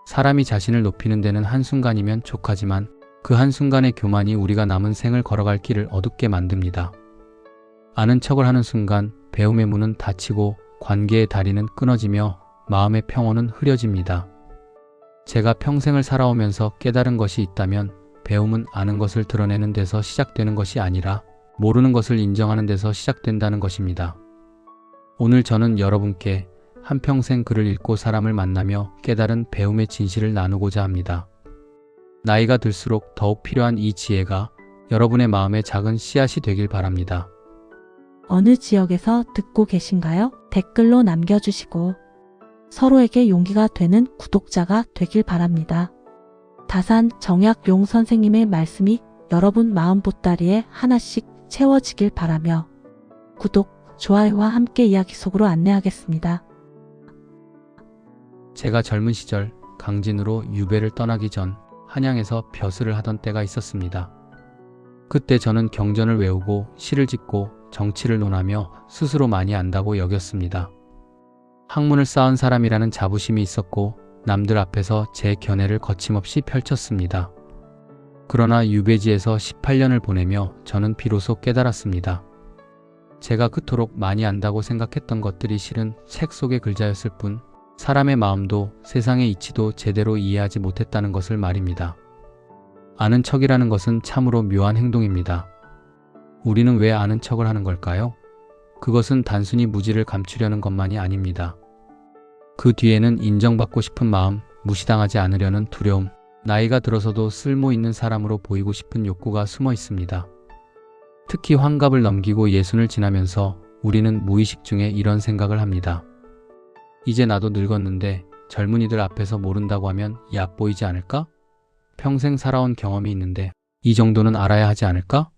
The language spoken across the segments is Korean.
사람이 자신을 높이는 데는 한순간이면 족하지만 그 한순간의 교만이 우리가 남은 생을 걸어갈 길을 어둡게 만듭니다. 아는 척을 하는 순간 배움의 문은 닫히고 관계의 다리는 끊어지며 마음의 평온은 흐려집니다. 제가 평생을 살아오면서 깨달은 것이 있다면 배움은 아는 것을 드러내는 데서 시작되는 것이 아니라 모르는 것을 인정하는 데서 시작된다는 것입니다. 오늘 저는 여러분께 한평생 글을 읽고 사람을 만나며 깨달은 배움의 진실을 나누고자 합니다. 나이가 들수록 더욱 필요한 이 지혜가 여러분의 마음에 작은 씨앗이 되길 바랍니다. 어느 지역에서 듣고 계신가요? 댓글로 남겨주시고 서로에게 용기가 되는 구독자가 되길 바랍니다. 다산 정약용 선생님의 말씀이 여러분 마음 보따리에 하나씩 채워지길 바라며 구독, 좋아요와 함께 이야기 속으로 안내하겠습니다. 제가 젊은 시절 강진으로 유배를 떠나기 전 한양에서 벼슬을 하던 때가 있었습니다. 그때 저는 경전을 외우고 시를 짓고 정치를 논하며 스스로 많이 안다고 여겼습니다. 학문을 쌓은 사람이라는 자부심이 있었고 남들 앞에서 제 견해를 거침없이 펼쳤습니다. 그러나 유배지에서 18년을 보내며 저는 비로소 깨달았습니다. 제가 그토록 많이 안다고 생각했던 것들이 실은 책 속의 글자였을 뿐 사람의 마음도 세상의 이치도 제대로 이해하지 못했다는 것을 말입니다. 아는 척이라는 것은 참으로 묘한 행동입니다. 우리는 왜 아는 척을 하는 걸까요? 그것은 단순히 무지를 감추려는 것만이 아닙니다. 그 뒤에는 인정받고 싶은 마음, 무시당하지 않으려는 두려움, 나이가 들어서도 쓸모 있는 사람으로 보이고 싶은 욕구가 숨어 있습니다. 특히 환갑을 넘기고 예순을 지나면서 우리는 무의식 중에 이런 생각을 합니다. 이제 나도 늙었는데 젊은이들 앞에서 모른다고 하면 얕보이지 않을까? 평생 살아온 경험이 있는데 이 정도는 알아야 하지 않을까?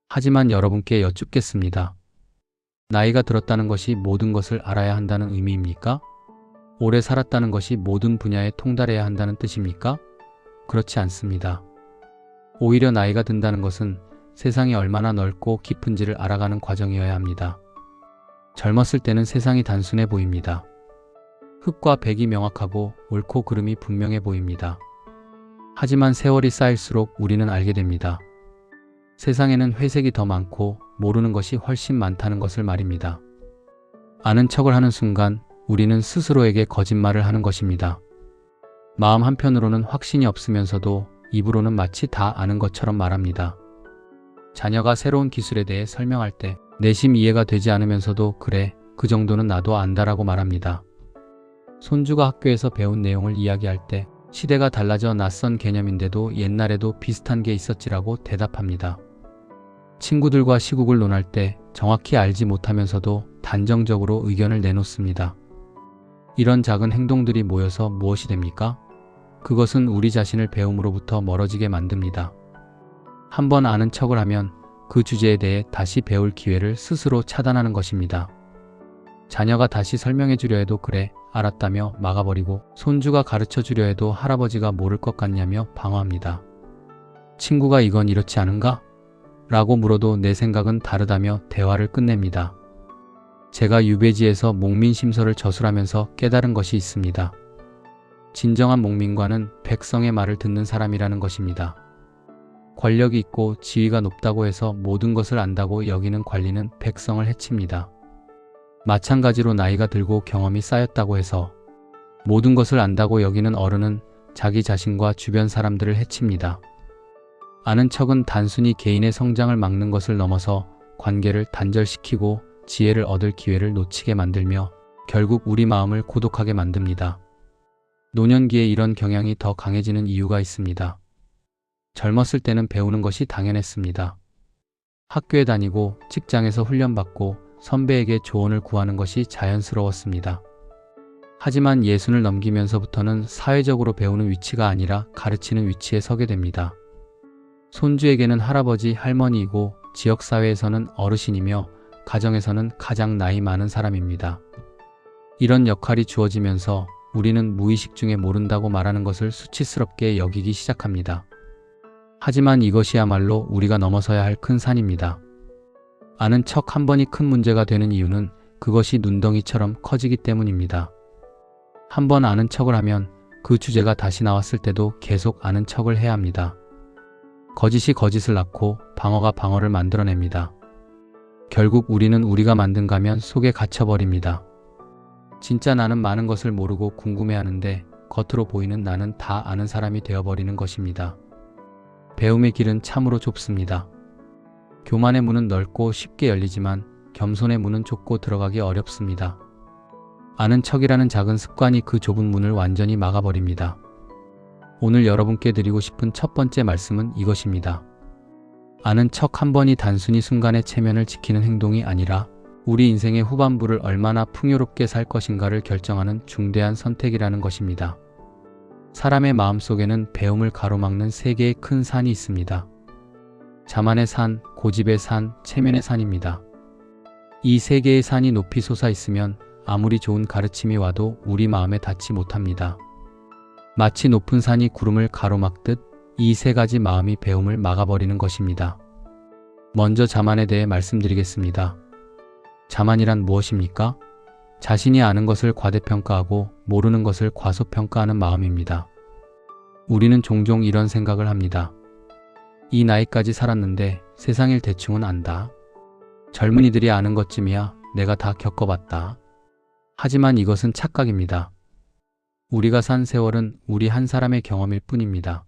하지만 여러분께 여쭙겠습니다. 나이가 들었다는 것이 모든 것을 알아야 한다는 의미입니까? 오래 살았다는 것이 모든 분야에 통달해야 한다는 뜻입니까? 그렇지 않습니다. 오히려 나이가 든다는 것은 세상이 얼마나 넓고 깊은지를 알아가는 과정이어야 합니다. 젊었을 때는 세상이 단순해 보입니다. 흙과 백이 명확하고 옳고 그름이 분명해 보입니다. 하지만 세월이 쌓일수록 우리는 알게 됩니다. 세상에는 회색이 더 많고 모르는 것이 훨씬 많다는 것을 말입니다. 아는 척을 하는 순간 우리는 스스로에게 거짓말을 하는 것입니다. 마음 한편으로는 확신이 없으면서도 입으로는 마치 다 아는 것처럼 말합니다. 자녀가 새로운 기술에 대해 설명할 때 내심 이해가 되지 않으면서도 그래, 그 정도는 나도 안다라고 말합니다. 손주가 학교에서 배운 내용을 이야기할 때 시대가 달라져 낯선 개념인데도 옛날에도 비슷한 게 있었지라고 대답합니다. 친구들과 시국을 논할 때 정확히 알지 못하면서도 단정적으로 의견을 내놓습니다. 이런 작은 행동들이 모여서 무엇이 됩니까? 그것은 우리 자신을 배움으로부터 멀어지게 만듭니다. 한번 아는 척을 하면 그 주제에 대해 다시 배울 기회를 스스로 차단하는 것입니다. 자녀가 다시 설명해 주려 해도 그래, 알았다며 막아버리고 손주가 가르쳐 주려 해도 할아버지가 모를 것 같냐며 방어합니다. 친구가 이건 이렇지 않은가? 라고 물어도 내 생각은 다르다며 대화를 끝냅니다. 제가 유배지에서 목민심서를 저술하면서 깨달은 것이 있습니다. 진정한 목민과는 백성의 말을 듣는 사람이라는 것입니다. 권력이 있고 지위가 높다고 해서 모든 것을 안다고 여기는 관리는 백성을 해칩니다. 마찬가지로 나이가 들고 경험이 쌓였다고 해서 모든 것을 안다고 여기는 어른은 자기 자신과 주변 사람들을 해칩니다. 아는 척은 단순히 개인의 성장을 막는 것을 넘어서 관계를 단절시키고 지혜를 얻을 기회를 놓치게 만들며 결국 우리 마음을 고독하게 만듭니다. 노년기에 이런 경향이 더 강해지는 이유가 있습니다. 젊었을 때는 배우는 것이 당연했습니다. 학교에 다니고 직장에서 훈련받고 선배에게 조언을 구하는 것이 자연스러웠습니다. 하지만 예순을 넘기면서부터는 사회적으로 배우는 위치가 아니라 가르치는 위치에 서게 됩니다. 손주에게는 할아버지, 할머니이고 지역사회에서는 어르신이며 가정에서는 가장 나이 많은 사람입니다. 이런 역할이 주어지면서 우리는 무의식 중에 모른다고 말하는 것을 수치스럽게 여기기 시작합니다. 하지만 이것이야말로 우리가 넘어서야 할 큰 산입니다. 아는 척 한 번이 큰 문제가 되는 이유는 그것이 눈덩이처럼 커지기 때문입니다. 한 번 아는 척을 하면 그 주제가 다시 나왔을 때도 계속 아는 척을 해야 합니다. 거짓이 거짓을 낳고 방어가 방어를 만들어냅니다. 결국 우리는 우리가 만든 가면 속에 갇혀버립니다. 진짜 나는 많은 것을 모르고 궁금해하는데 겉으로 보이는 나는 다 아는 사람이 되어버리는 것입니다. 배움의 길은 참으로 좁습니다. 교만의 문은 넓고 쉽게 열리지만 겸손의 문은 좁고 들어가기 어렵습니다. 아는 척이라는 작은 습관이 그 좁은 문을 완전히 막아버립니다. 오늘 여러분께 드리고 싶은 첫 번째 말씀은 이것입니다. 아는 척 한 번이 단순히 순간의 체면을 지키는 행동이 아니라 우리 인생의 후반부를 얼마나 풍요롭게 살 것인가를 결정하는 중대한 선택이라는 것입니다. 사람의 마음속에는 배움을 가로막는 세 개의 큰 산이 있습니다. 자만의 산, 고집의 산, 체면의 산입니다. 이 세 개의 산이 높이 솟아 있으면 아무리 좋은 가르침이 와도 우리 마음에 닿지 못합니다. 마치 높은 산이 구름을 가로막듯 이 세 가지 마음이 배움을 막아버리는 것입니다. 먼저 자만에 대해 말씀드리겠습니다. 자만이란 무엇입니까? 자신이 아는 것을 과대평가하고 모르는 것을 과소평가하는 마음입니다. 우리는 종종 이런 생각을 합니다. 이 나이까지 살았는데 세상 일 대충은 안다. 젊은이들이 아는 것쯤이야 내가 다 겪어봤다. 하지만 이것은 착각입니다. 우리가 산 세월은 우리 한 사람의 경험일 뿐입니다.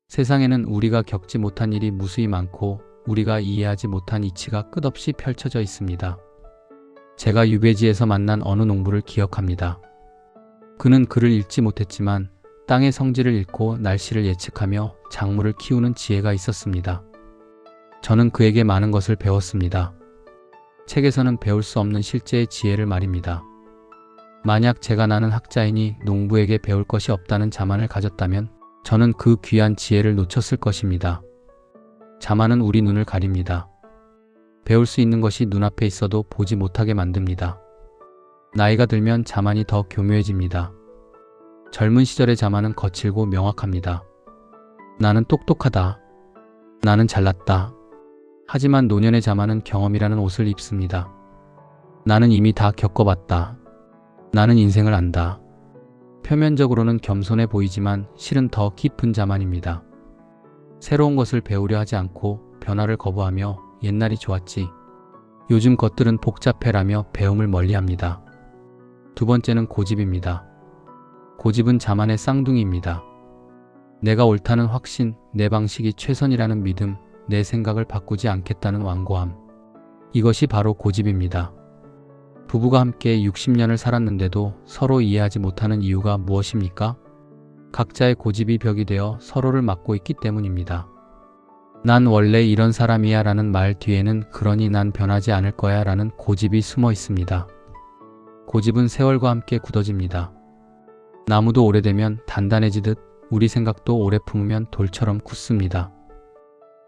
세상에는 우리가 겪지 못한 일이 무수히 많고 우리가 이해하지 못한 이치가 끝없이 펼쳐져 있습니다. 제가 유배지에서 만난 어느 농부를 기억합니다. 그는 글을 읽지 못했지만 땅의 성질을 읽고 날씨를 예측하며 작물을 키우는 지혜가 있었습니다. 저는 그에게 많은 것을 배웠습니다. 책에서는 배울 수 없는 실제의 지혜를 말입니다. 만약 제가 나는 학자이니 농부에게 배울 것이 없다는 자만을 가졌다면 저는 그 귀한 지혜를 놓쳤을 것입니다. 자만은 우리 눈을 가립니다. 배울 수 있는 것이 눈앞에 있어도 보지 못하게 만듭니다. 나이가 들면 자만이 더 교묘해집니다. 젊은 시절의 자만은 거칠고 명확합니다. 나는 똑똑하다. 나는 잘났다. 하지만 노년의 자만은 경험이라는 옷을 입습니다. 나는 이미 다 겪어봤다. 나는 인생을 안다. 표면적으로는 겸손해 보이지만 실은 더 깊은 자만입니다. 새로운 것을 배우려 하지 않고 변화를 거부하며 옛날이 좋았지. 요즘 것들은 복잡해라며 배움을 멀리합니다. 두 번째는 고집입니다. 고집은 자만의 쌍둥이입니다. 내가 옳다는 확신, 내 방식이 최선이라는 믿음, 내 생각을 바꾸지 않겠다는 완고함. 이것이 바로 고집입니다. 부부가 함께 60년을 살았는데도 서로 이해하지 못하는 이유가 무엇입니까? 각자의 고집이 벽이 되어 서로를 막고 있기 때문입니다. 난 원래 이런 사람이야 라는 말 뒤에는 그러니 난 변하지 않을 거야 라는 고집이 숨어 있습니다. 고집은 세월과 함께 굳어집니다. 나무도 오래되면 단단해지듯 우리 생각도 오래 품으면 돌처럼 굳습니다.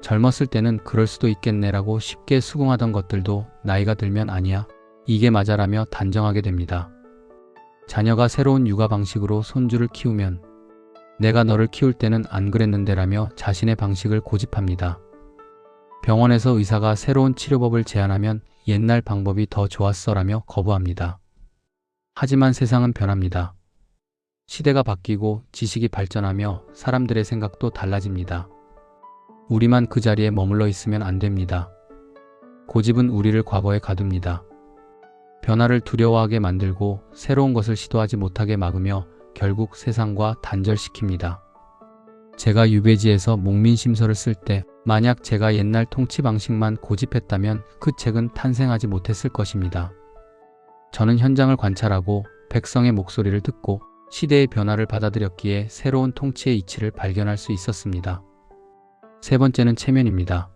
젊었을 때는 그럴 수도 있겠네라고 쉽게 수긍하던 것들도 나이가 들면 아니야, 이게 맞아라며 단정하게 됩니다. 자녀가 새로운 육아 방식으로 손주를 키우면 내가 너를 키울 때는 안 그랬는데라며 자신의 방식을 고집합니다. 병원에서 의사가 새로운 치료법을 제안하면 옛날 방법이 더 좋았어라며 거부합니다. 하지만 세상은 변합니다. 시대가 바뀌고 지식이 발전하며 사람들의 생각도 달라집니다. 우리만 그 자리에 머물러 있으면 안 됩니다. 고집은 우리를 과거에 가둡니다. 변화를 두려워하게 만들고 새로운 것을 시도하지 못하게 막으며 결국 세상과 단절시킵니다. 제가 유배지에서 목민심서를 쓸 때 만약 제가 옛날 통치 방식만 고집했다면 그 책은 탄생하지 못했을 것입니다. 저는 현장을 관찰하고 백성의 목소리를 듣고 시대의 변화를 받아들였기에 새로운 통치의 이치를 발견할 수 있었습니다. 세 번째는 체면입니다.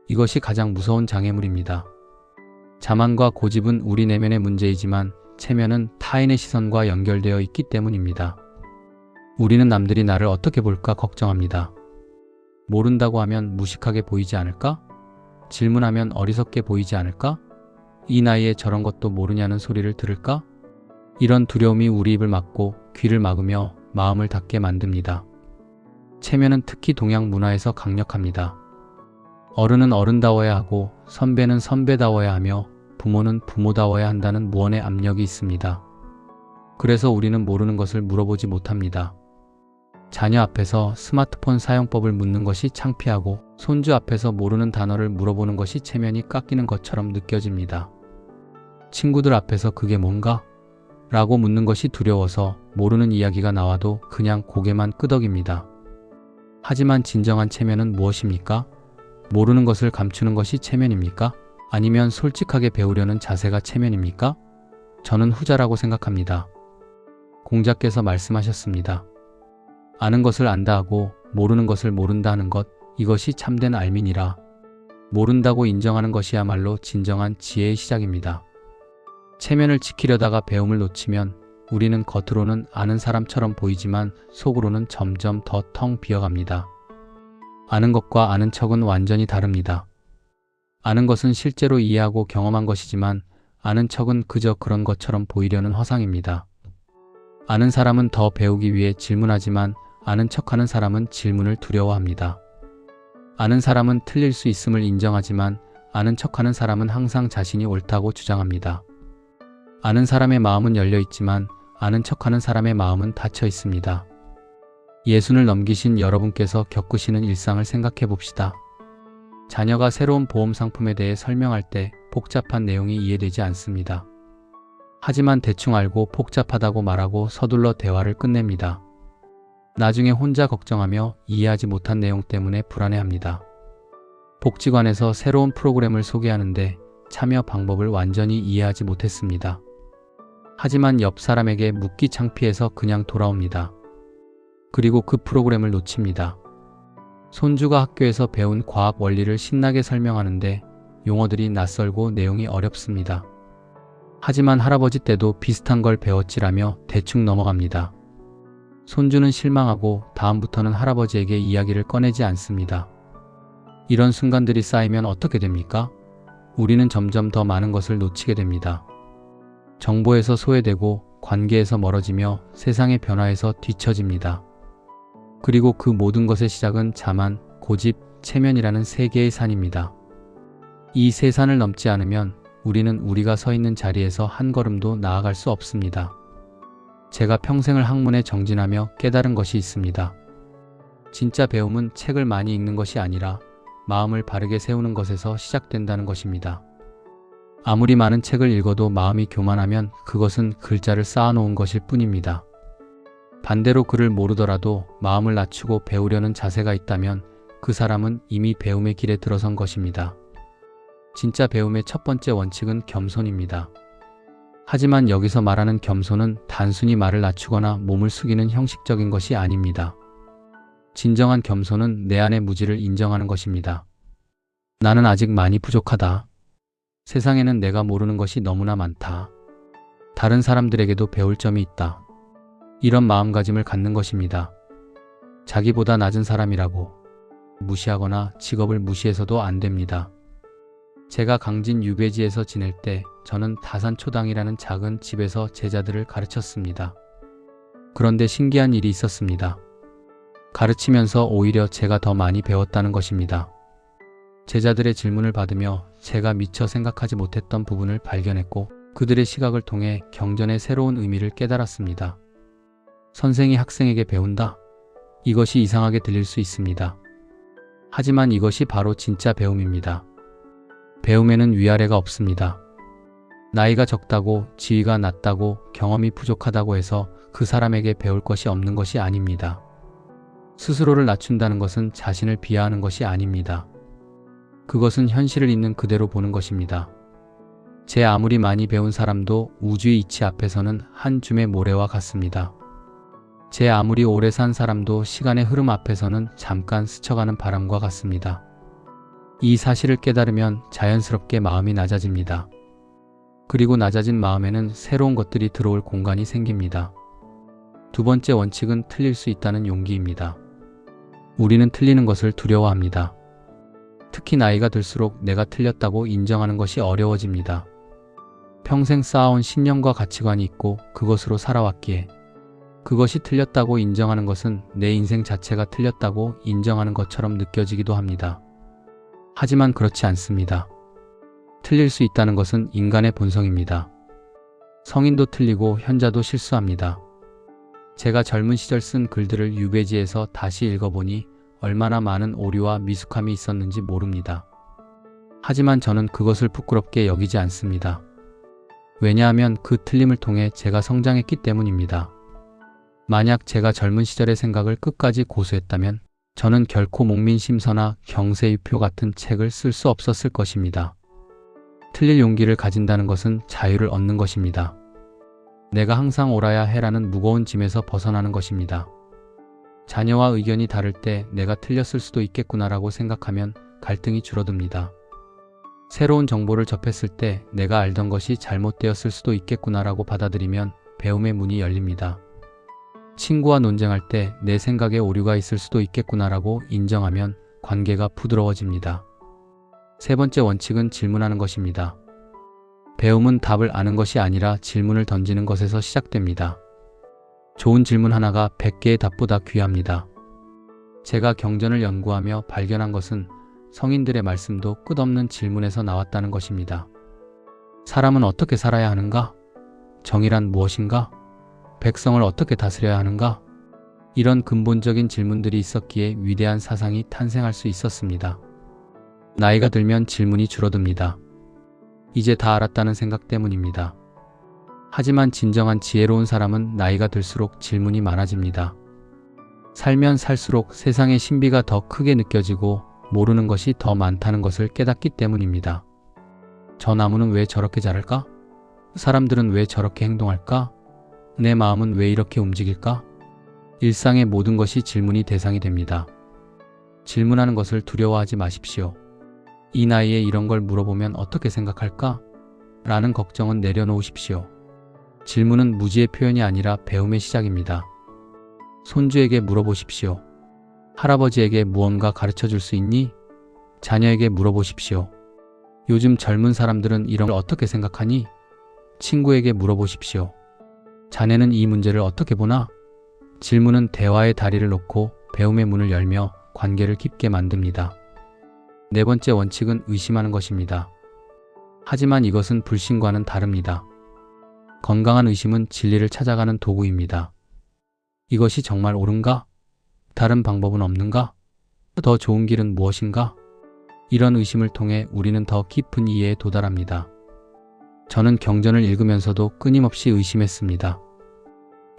이것이 가장 무서운 장애물입니다. 자만과 고집은 우리 내면의 문제이지만 체면은 타인의 시선과 연결되어 있기 때문입니다. 우리는 남들이 나를 어떻게 볼까 걱정합니다. 모른다고 하면 무식하게 보이지 않을까? 질문하면 어리석게 보이지 않을까? 이 나이에 저런 것도 모르냐는 소리를 들을까? 이런 두려움이 우리 입을 막고 귀를 막으며 마음을 닫게 만듭니다. 체면은 특히 동양 문화에서 강력합니다. 어른은 어른다워야 하고 선배는 선배다워야 하며 부모는 부모다워야 한다는 무언의 압력이 있습니다. 그래서 우리는 모르는 것을 물어보지 못합니다. 자녀 앞에서 스마트폰 사용법을 묻는 것이 창피하고 손주 앞에서 모르는 단어를 물어보는 것이 체면이 깎이는 것처럼 느껴집니다. 친구들 앞에서 그게 뭔가? 라고 묻는 것이 두려워서 모르는 이야기가 나와도 그냥 고개만 끄덕입니다. 하지만 진정한 체면은 무엇입니까? 모르는 것을 감추는 것이 체면입니까? 아니면 솔직하게 배우려는 자세가 체면입니까? 저는 후자라고 생각합니다. 공자께서 말씀하셨습니다. 아는 것을 안다 하고 모르는 것을 모른다 하는 것, 이것이 참된 알민이라. 모른다고 인정하는 것이야말로 진정한 지혜의 시작입니다. 체면을 지키려다가 배움을 놓치면 우리는 겉으로는 아는 사람처럼 보이지만 속으로는 점점 더 텅 비어갑니다. 아는 것과 아는 척은 완전히 다릅니다. 아는 것은 실제로 이해하고 경험한 것이지만 아는 척은 그저 그런 것처럼 보이려는 허상입니다. 아는 사람은 더 배우기 위해 질문하지만 아는 척하는 사람은 질문을 두려워합니다. 아는 사람은 틀릴 수 있음을 인정하지만 아는 척하는 사람은 항상 자신이 옳다고 주장합니다. 아는 사람의 마음은 열려 있지만 아는 척하는 사람의 마음은 닫혀 있습니다. 예순을 넘기신 여러분께서 겪으시는 일상을 생각해 봅시다. 자녀가 새로운 보험 상품에 대해 설명할 때 복잡한 내용이 이해되지 않습니다. 하지만 대충 알고 복잡하다고 말하고 서둘러 대화를 끝냅니다. 나중에 혼자 걱정하며 이해하지 못한 내용 때문에 불안해합니다. 복지관에서 새로운 프로그램을 소개하는데 참여 방법을 완전히 이해하지 못했습니다. 하지만 옆 사람에게 묻기 창피해서 그냥 돌아옵니다. 그리고 그 프로그램을 놓칩니다. 손주가 학교에서 배운 과학 원리를 신나게 설명하는데 용어들이 낯설고 내용이 어렵습니다. 하지만 할아버지 때도 비슷한 걸 배웠지라며 대충 넘어갑니다. 손주는 실망하고 다음부터는 할아버지에게 이야기를 꺼내지 않습니다. 이런 순간들이 쌓이면 어떻게 됩니까? 우리는 점점 더 많은 것을 놓치게 됩니다. 정보에서 소외되고 관계에서 멀어지며 세상의 변화에서 뒤처집니다. 그리고 그 모든 것의 시작은 자만, 고집, 체면이라는 세 개의 산입니다. 이 세 산을 넘지 않으면 우리는 우리가 서 있는 자리에서 한 걸음도 나아갈 수 없습니다. 제가 평생을 학문에 정진하며 깨달은 것이 있습니다. 진짜 배움은 책을 많이 읽는 것이 아니라 마음을 바르게 세우는 것에서 시작된다는 것입니다. 아무리 많은 책을 읽어도 마음이 교만하면 그것은 글자를 쌓아놓은 것일 뿐입니다. 반대로 글을 모르더라도 마음을 낮추고 배우려는 자세가 있다면 그 사람은 이미 배움의 길에 들어선 것입니다. 진짜 배움의 첫 번째 원칙은 겸손입니다. 하지만 여기서 말하는 겸손은 단순히 말을 낮추거나 몸을 숙이는 형식적인 것이 아닙니다. 진정한 겸손은 내 안의 무지를 인정하는 것입니다. 나는 아직 많이 부족하다. 세상에는 내가 모르는 것이 너무나 많다. 다른 사람들에게도 배울 점이 있다. 이런 마음가짐을 갖는 것입니다. 자기보다 낮은 사람이라고 무시하거나 직업을 무시해서도 안 됩니다. 제가 강진 유배지에서 지낼 때 저는 다산초당이라는 작은 집에서 제자들을 가르쳤습니다. 그런데 신기한 일이 있었습니다. 가르치면서 오히려 제가 더 많이 배웠다는 것입니다. 제자들의 질문을 받으며 제가 미처 생각하지 못했던 부분을 발견했고 그들의 시각을 통해 경전의 새로운 의미를 깨달았습니다. 선생이 학생에게 배운다. 이것이 이상하게 들릴 수 있습니다. 하지만 이것이 바로 진짜 배움입니다. 배움에는 위아래가 없습니다. 나이가 적다고, 지위가 낮다고, 경험이 부족하다고 해서 그 사람에게 배울 것이 없는 것이 아닙니다. 스스로를 낮춘다는 것은 자신을 비하하는 것이 아닙니다. 그것은 현실을 있는 그대로 보는 것입니다. 제 아무리 많이 배운 사람도 우주의 이치 앞에서는 한 줌의 모래와 같습니다. 제 아무리 오래 산 사람도 시간의 흐름 앞에서는 잠깐 스쳐가는 바람과 같습니다. 이 사실을 깨달으면 자연스럽게 마음이 낮아집니다. 그리고 낮아진 마음에는 새로운 것들이 들어올 공간이 생깁니다. 두 번째 원칙은 틀릴 수 있다는 용기입니다. 우리는 틀리는 것을 두려워합니다. 특히 나이가 들수록 내가 틀렸다고 인정하는 것이 어려워집니다. 평생 쌓아온 신념과 가치관이 있고 그것으로 살아왔기에 그것이 틀렸다고 인정하는 것은 내 인생 자체가 틀렸다고 인정하는 것처럼 느껴지기도 합니다. 하지만 그렇지 않습니다. 틀릴 수 있다는 것은 인간의 본성입니다. 성인도 틀리고 현자도 실수합니다. 제가 젊은 시절 쓴 글들을 유배지에서 다시 읽어보니 얼마나 많은 오류와 미숙함이 있었는지 모릅니다. 하지만 저는 그것을 부끄럽게 여기지 않습니다. 왜냐하면 그 틀림을 통해 제가 성장했기 때문입니다. 만약 제가 젊은 시절의 생각을 끝까지 고수했다면 저는 결코 목민심서나 경세유표 같은 책을 쓸 수 없었을 것입니다. 틀릴 용기를 가진다는 것은 자유를 얻는 것입니다. 내가 항상 옳아야 해라는 무거운 짐에서 벗어나는 것입니다. 자녀와 의견이 다를 때 내가 틀렸을 수도 있겠구나라고 생각하면 갈등이 줄어듭니다. 새로운 정보를 접했을 때 내가 알던 것이 잘못되었을 수도 있겠구나라고 받아들이면 배움의 문이 열립니다. 친구와 논쟁할 때 내 생각에 오류가 있을 수도 있겠구나라고 인정하면 관계가 부드러워집니다. 세 번째 원칙은 질문하는 것입니다. 배움은 답을 아는 것이 아니라 질문을 던지는 것에서 시작됩니다. 좋은 질문 하나가 100개의 답보다 귀합니다. 제가 경전을 연구하며 발견한 것은 성인들의 말씀도 끝없는 질문에서 나왔다는 것입니다. 사람은 어떻게 살아야 하는가? 정의란 무엇인가? 백성을 어떻게 다스려야 하는가? 이런 근본적인 질문들이 있었기에 위대한 사상이 탄생할 수 있었습니다. 나이가 들면 질문이 줄어듭니다. 이제 다 알았다는 생각 때문입니다. 하지만 진정한 지혜로운 사람은 나이가 들수록 질문이 많아집니다. 살면 살수록 세상의 신비가 더 크게 느껴지고 모르는 것이 더 많다는 것을 깨닫기 때문입니다. 저 나무는 왜 저렇게 자랄까? 사람들은 왜 저렇게 행동할까? 내 마음은 왜 이렇게 움직일까? 일상의 모든 것이 질문이 대상이 됩니다. 질문하는 것을 두려워하지 마십시오. 이 나이에 이런 걸 물어보면 어떻게 생각할까? 라는 걱정은 내려놓으십시오. 질문은 무지의 표현이 아니라 배움의 시작입니다. 손주에게 물어보십시오. 할아버지에게 무언가 가르쳐 줄 수 있니? 자녀에게 물어보십시오. 요즘 젊은 사람들은 이런 걸 어떻게 생각하니? 친구에게 물어보십시오. 자네는 이 문제를 어떻게 보나? 질문은 대화의 다리를 놓고 배움의 문을 열며 관계를 깊게 만듭니다. 네 번째 원칙은 의심하는 것입니다. 하지만 이것은 불신과는 다릅니다. 건강한 의심은 진리를 찾아가는 도구입니다. 이것이 정말 옳은가? 다른 방법은 없는가? 더 좋은 길은 무엇인가? 이런 의심을 통해 우리는 더 깊은 이해에 도달합니다. 저는 경전을 읽으면서도 끊임없이 의심했습니다.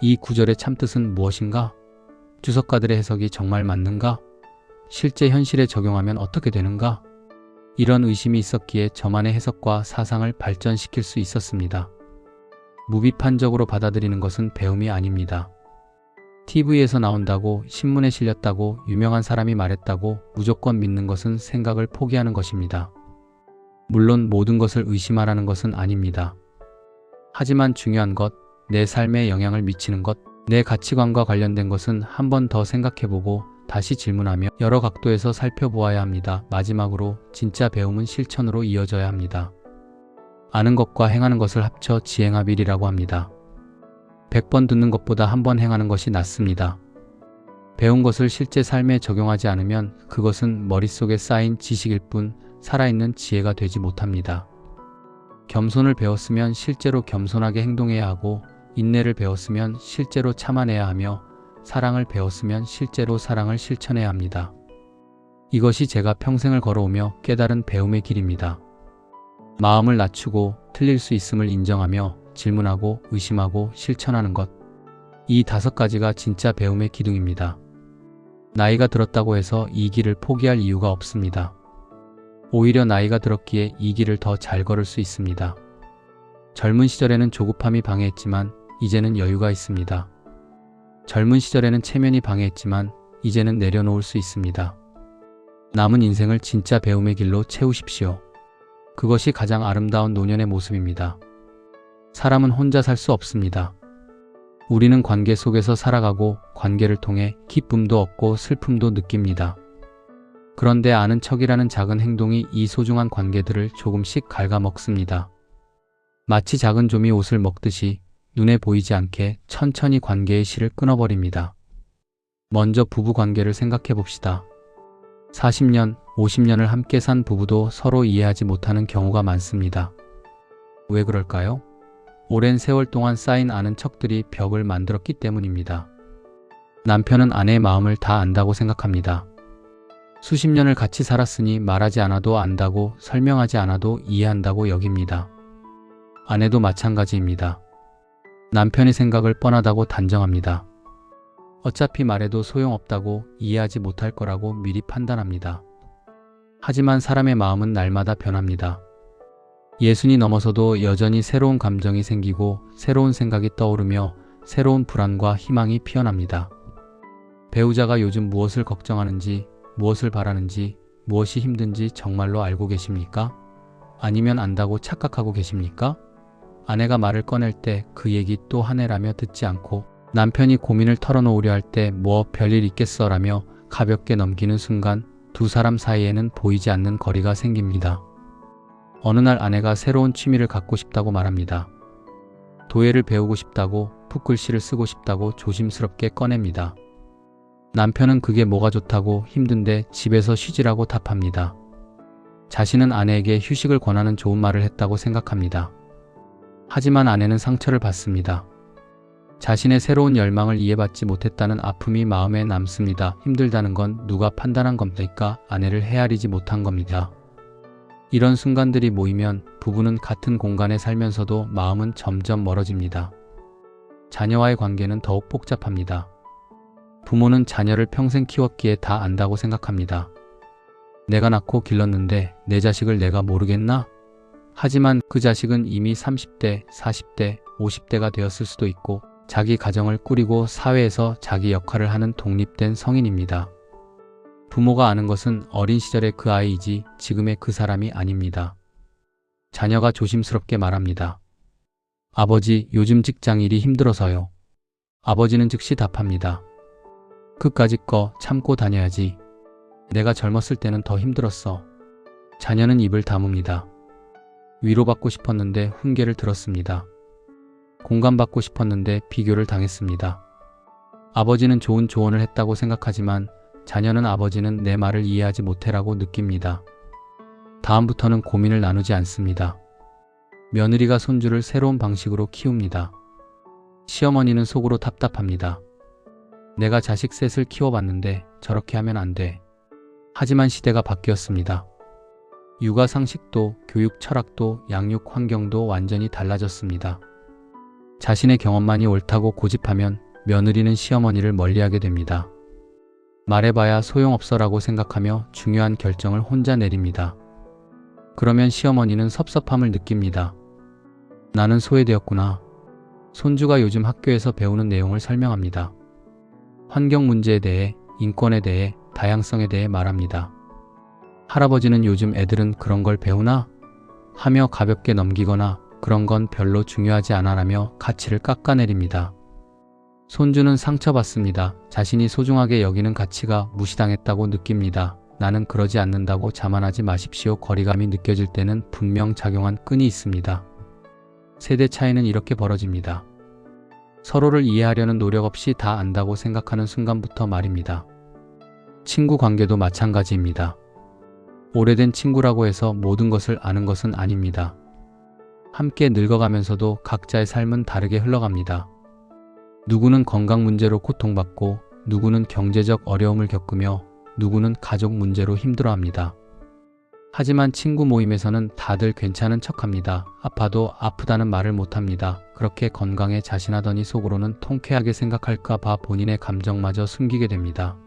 이 구절의 참뜻은 무엇인가? 주석가들의 해석이 정말 맞는가? 실제 현실에 적용하면 어떻게 되는가? 이런 의심이 있었기에 저만의 해석과 사상을 발전시킬 수 있었습니다. 무비판적으로 받아들이는 것은 배움이 아닙니다. TV에서 나온다고, 신문에 실렸다고, 유명한 사람이 말했다고 무조건 믿는 것은 생각을 포기하는 것입니다. 물론 모든 것을 의심하라는 것은 아닙니다. 하지만 중요한 것, 내 삶에 영향을 미치는 것, 내 가치관과 관련된 것은 한 번 더 생각해보고 다시 질문하며 여러 각도에서 살펴보아야 합니다. 마지막으로 진짜 배움은 실천으로 이어져야 합니다. 아는 것과 행하는 것을 합쳐 지행합일이라고 합니다. 100번 듣는 것보다 한 번 행하는 것이 낫습니다. 배운 것을 실제 삶에 적용하지 않으면 그것은 머릿속에 쌓인 지식일 뿐 살아있는 지혜가 되지 못합니다. 겸손을 배웠으면 실제로 겸손하게 행동해야 하고, 인내를 배웠으면 실제로 참아내야 하며, 사랑을 배웠으면 실제로 사랑을 실천해야 합니다. 이것이 제가 평생을 걸어오며 깨달은 배움의 길입니다. 마음을 낮추고 틀릴 수 있음을 인정하며 질문하고 의심하고 실천하는 것. 이 5가지가 진짜 배움의 기둥입니다. 나이가 들었다고 해서 이 길을 포기할 이유가 없습니다. 오히려 나이가 들었기에 이 길을 더 잘 걸을 수 있습니다. 젊은 시절에는 조급함이 방해했지만 이제는 여유가 있습니다. 젊은 시절에는 체면이 방해했지만 이제는 내려놓을 수 있습니다. 남은 인생을 진짜 배움의 길로 채우십시오. 그것이 가장 아름다운 노년의 모습입니다. 사람은 혼자 살 수 없습니다. 우리는 관계 속에서 살아가고 관계를 통해 기쁨도 얻고 슬픔도 느낍니다. 그런데 아는 척이라는 작은 행동이 이 소중한 관계들을 조금씩 갉아먹습니다. 마치 작은 좀이 옷을 먹듯이 눈에 보이지 않게 천천히 관계의 실을 끊어버립니다. 먼저 부부 관계를 생각해 봅시다. 40년, 50년을 함께 산 부부도 서로 이해하지 못하는 경우가 많습니다. 왜 그럴까요? 오랜 세월 동안 쌓인 아는 척들이 벽을 만들었기 때문입니다. 남편은 아내의 마음을 다 안다고 생각합니다. 수십 년을 같이 살았으니 말하지 않아도 안다고, 설명하지 않아도 이해한다고 여깁니다. 아내도 마찬가지입니다. 남편의 생각을 뻔하다고 단정합니다. 어차피 말해도 소용없다고, 이해하지 못할 거라고 미리 판단합니다. 하지만 사람의 마음은 날마다 변합니다. 예순이 넘어서도 여전히 새로운 감정이 생기고 새로운 생각이 떠오르며 새로운 불안과 희망이 피어납니다. 배우자가 요즘 무엇을 걱정하는지, 무엇을 바라는지, 무엇이 힘든지 정말로 알고 계십니까? 아니면 안다고 착각하고 계십니까? 아내가 말을 꺼낼 때 그 얘기 또 하네라며 듣지 않고, 남편이 고민을 털어놓으려 할 때 뭐 별일 있겠어라며 가볍게 넘기는 순간 두 사람 사이에는 보이지 않는 거리가 생깁니다. 어느 날 아내가 새로운 취미를 갖고 싶다고 말합니다. 도예를 배우고 싶다고, 붓글씨를 쓰고 싶다고 조심스럽게 꺼냅니다. 남편은 그게 뭐가 좋다고, 힘든데 집에서 쉬지라고 답합니다. 자신은 아내에게 휴식을 권하는 좋은 말을 했다고 생각합니다. 하지만 아내는 상처를 받습니다. 자신의 새로운 열망을 이해받지 못했다는 아픔이 마음에 남습니다. 힘들다는 건 누가 판단한 겁니까? 아내를 헤아리지 못한 겁니다. 이런 순간들이 모이면 부부는 같은 공간에 살면서도 마음은 점점 멀어집니다. 자녀와의 관계는 더욱 복잡합니다. 부모는 자녀를 평생 키웠기에 다 안다고 생각합니다. 내가 낳고 길렀는데 내 자식을 내가 모르겠나? 하지만 그 자식은 이미 30대, 40대, 50대가 되었을 수도 있고 자기 가정을 꾸리고 사회에서 자기 역할을 하는 독립된 성인입니다. 부모가 아는 것은 어린 시절의 그 아이이지 지금의 그 사람이 아닙니다. 자녀가 조심스럽게 말합니다. 아버지, 요즘 직장 일이 힘들어서요. 아버지는 즉시 답합니다. 그까짓 거 참고 다녀야지. 내가 젊었을 때는 더 힘들었어. 자녀는 입을 다뭅니다. 위로받고 싶었는데 훈계를 들었습니다. 공감받고 싶었는데 비교를 당했습니다. 아버지는 좋은 조언을 했다고 생각하지만 자녀는 아버지는 내 말을 이해하지 못해라고 느낍니다. 다음부터는 고민을 나누지 않습니다. 며느리가 손주를 새로운 방식으로 키웁니다. 시어머니는 속으로 답답합니다. 내가 자식 셋을 키워봤는데 저렇게 하면 안 돼. 하지만 시대가 바뀌었습니다. 육아 상식도, 교육 철학도, 양육 환경도 완전히 달라졌습니다. 자신의 경험만이 옳다고 고집하면 며느리는 시어머니를 멀리하게 됩니다. 말해봐야 소용없어라고 생각하며 중요한 결정을 혼자 내립니다. 그러면 시어머니는 섭섭함을 느낍니다. 나는 소외되었구나. 손주가 요즘 학교에서 배우는 내용을 설명합니다. 환경 문제에 대해, 인권에 대해, 다양성에 대해 말합니다. 할아버지는 요즘 애들은 그런 걸 배우나? 하며 가볍게 넘기거나 그런 건 별로 중요하지 않아라며 가치를 깎아내립니다. 손주는 상처받습니다. 자신이 소중하게 여기는 가치가 무시당했다고 느낍니다. 나는 그러지 않는다고 자만하지 마십시오. 거리감이 느껴질 때는 분명 작용한 끈이 있습니다. 세대 차이는 이렇게 벌어집니다. 서로를 이해하려는 노력 없이 다 안다고 생각하는 순간부터 말입니다. 친구 관계도 마찬가지입니다. 오래된 친구라고 해서 모든 것을 아는 것은 아닙니다. 함께 늙어가면서도 각자의 삶은 다르게 흘러갑니다. 누구는 건강 문제로 고통받고, 누구는 경제적 어려움을 겪으며, 누구는 가족 문제로 힘들어합니다. 하지만 친구 모임에서는 다들 괜찮은 척합니다. 아파도 아프다는 말을 못합니다. 그렇게 건강에 자신하더니 속으로는 통쾌하게 생각할까 봐 본인의 감정마저 숨기게 됩니다.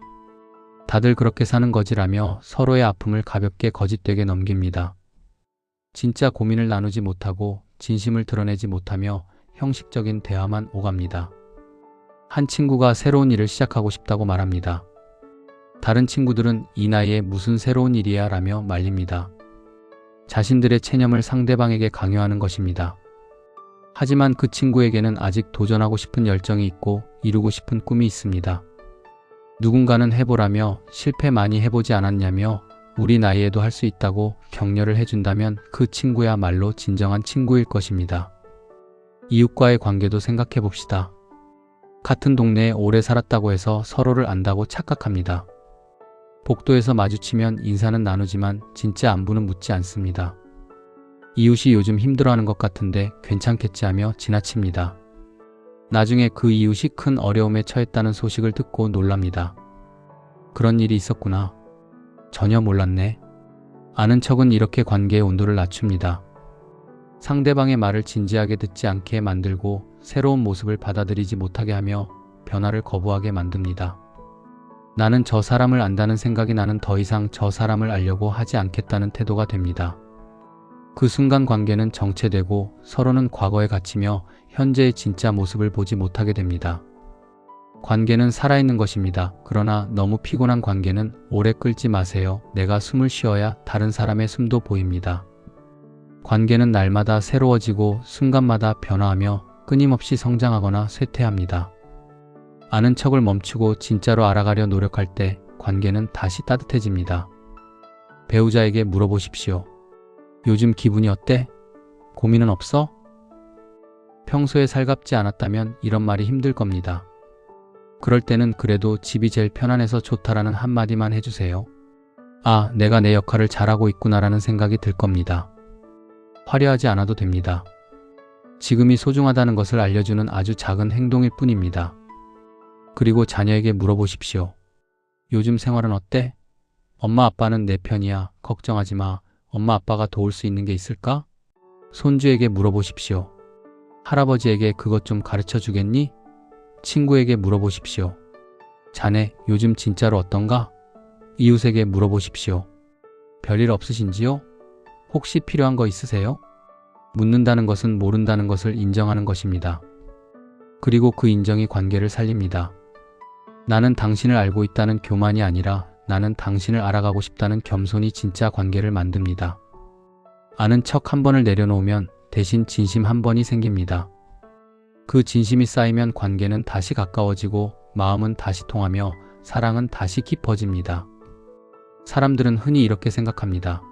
다들 그렇게 사는 거지라며 서로의 아픔을 가볍게 거짓되게 넘깁니다. 진짜 고민을 나누지 못하고 진심을 드러내지 못하며 형식적인 대화만 오갑니다. 한 친구가 새로운 일을 시작하고 싶다고 말합니다. 다른 친구들은 이 나이에 무슨 새로운 일이야 라며 말립니다. 자신들의 체념을 상대방에게 강요하는 것입니다. 하지만 그 친구에게는 아직 도전하고 싶은 열정이 있고 이루고 싶은 꿈이 있습니다. 누군가는 해보라며 실패 많이 해보지 않았냐며 우리 나이에도 할 수 있다고 격려를 해준다면 그 친구야말로 진정한 친구일 것입니다. 이웃과의 관계도 생각해 봅시다. 같은 동네에 오래 살았다고 해서 서로를 안다고 착각합니다. 복도에서 마주치면 인사는 나누지만 진짜 안부는 묻지 않습니다. 이웃이 요즘 힘들어하는 것 같은데 괜찮겠지 하며 지나칩니다. 나중에 그 이웃이 큰 어려움에 처했다는 소식을 듣고 놀랍니다. 그런 일이 있었구나. 전혀 몰랐네. 아는 척은 이렇게 관계의 온도를 낮춥니다. 상대방의 말을 진지하게 듣지 않게 만들고 새로운 모습을 받아들이지 못하게 하며 변화를 거부하게 만듭니다. 나는 저 사람을 안다는 생각이 나는 더 이상 저 사람을 알려고 하지 않겠다는 태도가 됩니다. 그 순간 관계는 정체되고 서로는 과거에 갇히며 현재의 진짜 모습을 보지 못하게 됩니다. 관계는 살아있는 것입니다. 그러나 너무 피곤한 관계는 오래 끌지 마세요. 내가 숨을 쉬어야 다른 사람의 숨도 보입니다. 관계는 날마다 새로워지고 순간마다 변화하며 끊임없이 성장하거나 쇠퇴합니다. 아는 척을 멈추고 진짜로 알아가려 노력할 때 관계는 다시 따뜻해집니다. 배우자에게 물어보십시오. 요즘 기분이 어때? 고민은 없어? 평소에 살갑지 않았다면 이런 말이 힘들 겁니다. 그럴 때는 그래도 집이 제일 편안해서 좋다라는 한마디만 해주세요. 아, 내가 내 역할을 잘하고 있구나라는 생각이 들 겁니다. 화려하지 않아도 됩니다. 지금이 소중하다는 것을 알려주는 아주 작은 행동일 뿐입니다. 그리고 자녀에게 물어보십시오. 요즘 생활은 어때? 엄마 아빠는 내 편이야. 걱정하지 마. 엄마 아빠가 도울 수 있는 게 있을까? 손주에게 물어보십시오. 할아버지에게 그것 좀 가르쳐 주겠니? 친구에게 물어보십시오. 자네, 요즘 진짜로 어떤가? 이웃에게 물어보십시오. 별일 없으신지요? 혹시 필요한 거 있으세요? 묻는다는 것은 모른다는 것을 인정하는 것입니다. 그리고 그 인정이 관계를 살립니다. 나는 당신을 알고 있다는 교만이 아니라 나는 당신을 알아가고 싶다는 겸손이 진짜 관계를 만듭니다. 아는 척 한 번을 내려놓으면 대신 진심 한 번이 생깁니다. 그 진심이 쌓이면 관계는 다시 가까워지고 마음은 다시 통하며 사랑은 다시 깊어집니다. 사람들은 흔히 이렇게 생각합니다.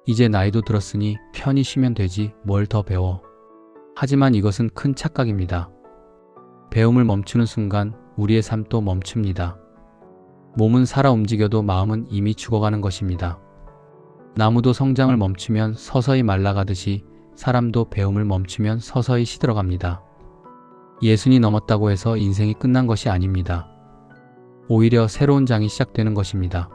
이제 나이도 들었으니 편히 쉬면 되지 뭘 더 배워. 하지만 이것은 큰 착각입니다. 배움을 멈추는 순간 우리의 삶도 멈춥니다. 몸은 살아 움직여도 마음은 이미 죽어가는 것입니다. 나무도 성장을 멈추면 서서히 말라가듯이 사람도 배움을 멈추면 서서히 시들어갑니다. 60이 넘었다고 해서 인생이 끝난 것이 아닙니다. 오히려 새로운 장이 시작되는 것입니다.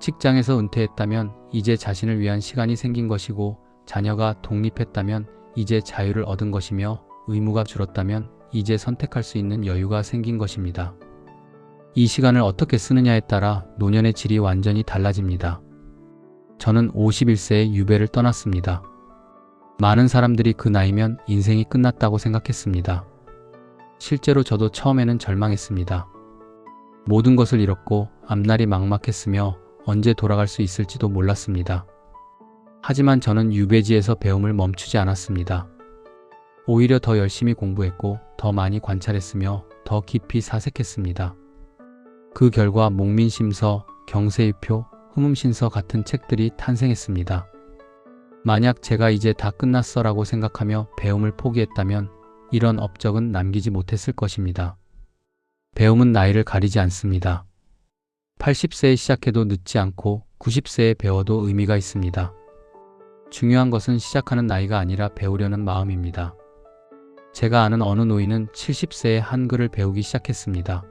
직장에서 은퇴했다면 이제 자신을 위한 시간이 생긴 것이고, 자녀가 독립했다면 이제 자유를 얻은 것이며, 의무가 줄었다면 이제 선택할 수 있는 여유가 생긴 것입니다. 이 시간을 어떻게 쓰느냐에 따라 노년의 질이 완전히 달라집니다. 저는 51세에 유배를 떠났습니다. 많은 사람들이 그 나이면 인생이 끝났다고 생각했습니다. 실제로 저도 처음에는 절망했습니다. 모든 것을 잃었고 앞날이 막막했으며 언제 돌아갈 수 있을지도 몰랐습니다. 하지만 저는 유배지에서 배움을 멈추지 않았습니다. 오히려 더 열심히 공부했고 더 많이 관찰했으며 더 깊이 사색했습니다. 그 결과 목민심서, 경세일표, 흠음신서 같은 책들이 탄생했습니다. 만약 제가 이제 다 끝났어 라고 생각하며 배움을 포기했다면 이런 업적은 남기지 못했을 것입니다. 배움은 나이를 가리지 않습니다. 80세에 시작해도 늦지 않고 90세에 배워도 의미가 있습니다. 중요한 것은 시작하는 나이가 아니라 배우려는 마음입니다. 제가 아는 어느 노인은 70세에 한글을 배우기 시작했습니다.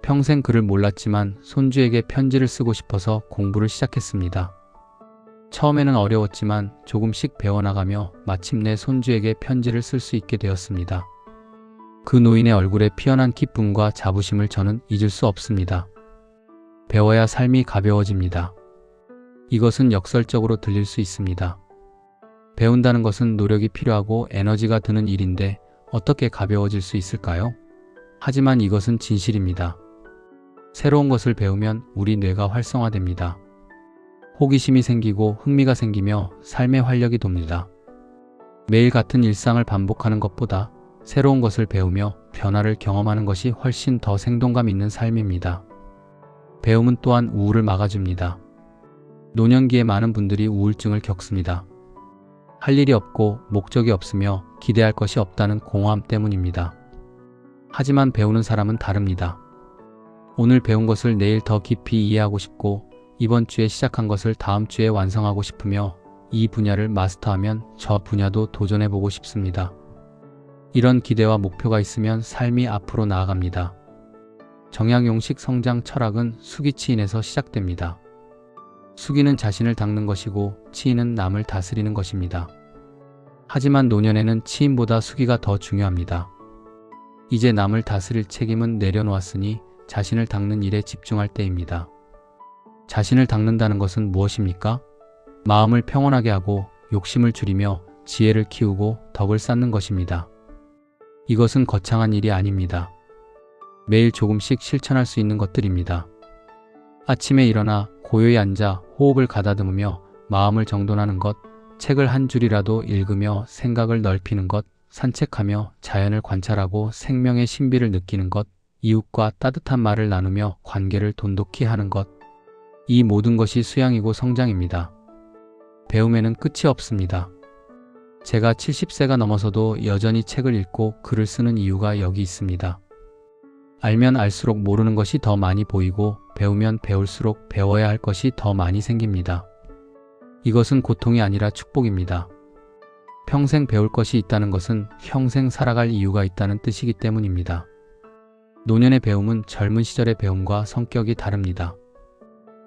평생 글을 몰랐지만 손주에게 편지를 쓰고 싶어서 공부를 시작했습니다. 처음에는 어려웠지만 조금씩 배워나가며 마침내 손주에게 편지를 쓸 수 있게 되었습니다. 그 노인의 얼굴에 피어난 기쁨과 자부심을 저는 잊을 수 없습니다. 배워야 삶이 가벼워집니다. 이것은 역설적으로 들릴 수 있습니다. 배운다는 것은 노력이 필요하고 에너지가 드는 일인데 어떻게 가벼워질 수 있을까요? 하지만 이것은 진실입니다. 새로운 것을 배우면 우리 뇌가 활성화됩니다. 호기심이 생기고 흥미가 생기며 삶의 활력이 돕니다. 매일 같은 일상을 반복하는 것보다 새로운 것을 배우며 변화를 경험하는 것이 훨씬 더 생동감 있는 삶입니다. 배움은 또한 우울을 막아줍니다. 노년기에 많은 분들이 우울증을 겪습니다. 할 일이 없고 목적이 없으며 기대할 것이 없다는 공허함 때문입니다. 하지만 배우는 사람은 다릅니다. 오늘 배운 것을 내일 더 깊이 이해하고 싶고 이번 주에 시작한 것을 다음 주에 완성하고 싶으며 이 분야를 마스터하면 저 분야도 도전해보고 싶습니다. 이런 기대와 목표가 있으면 삶이 앞으로 나아갑니다. 정약용식 성장 철학은 수기치인에서 시작됩니다. 수기는 자신을 닦는 것이고 치인은 남을 다스리는 것입니다. 하지만 노년에는 치인보다 수기가 더 중요합니다. 이제 남을 다스릴 책임은 내려놓았으니 자신을 닦는 일에 집중할 때입니다. 자신을 닦는다는 것은 무엇입니까? 마음을 평온하게 하고 욕심을 줄이며 지혜를 키우고 덕을 쌓는 것입니다. 이것은 거창한 일이 아닙니다. 매일 조금씩 실천할 수 있는 것들입니다. 아침에 일어나 고요히 앉아 호흡을 가다듬으며 마음을 정돈하는 것, 책을 한 줄이라도 읽으며 생각을 넓히는 것, 산책하며 자연을 관찰하고 생명의 신비를 느끼는 것, 이웃과 따뜻한 말을 나누며 관계를 돈독히 하는 것. 이 모든 것이 수양이고 성장입니다. 배움에는 끝이 없습니다. 제가 70세가 넘어서도 여전히 책을 읽고 글을 쓰는 이유가 여기 있습니다. 알면 알수록 모르는 것이 더 많이 보이고 배우면 배울수록 배워야 할 것이 더 많이 생깁니다. 이것은 고통이 아니라 축복입니다. 평생 배울 것이 있다는 것은 평생 살아갈 이유가 있다는 뜻이기 때문입니다. 노년의 배움은 젊은 시절의 배움과 성격이 다릅니다.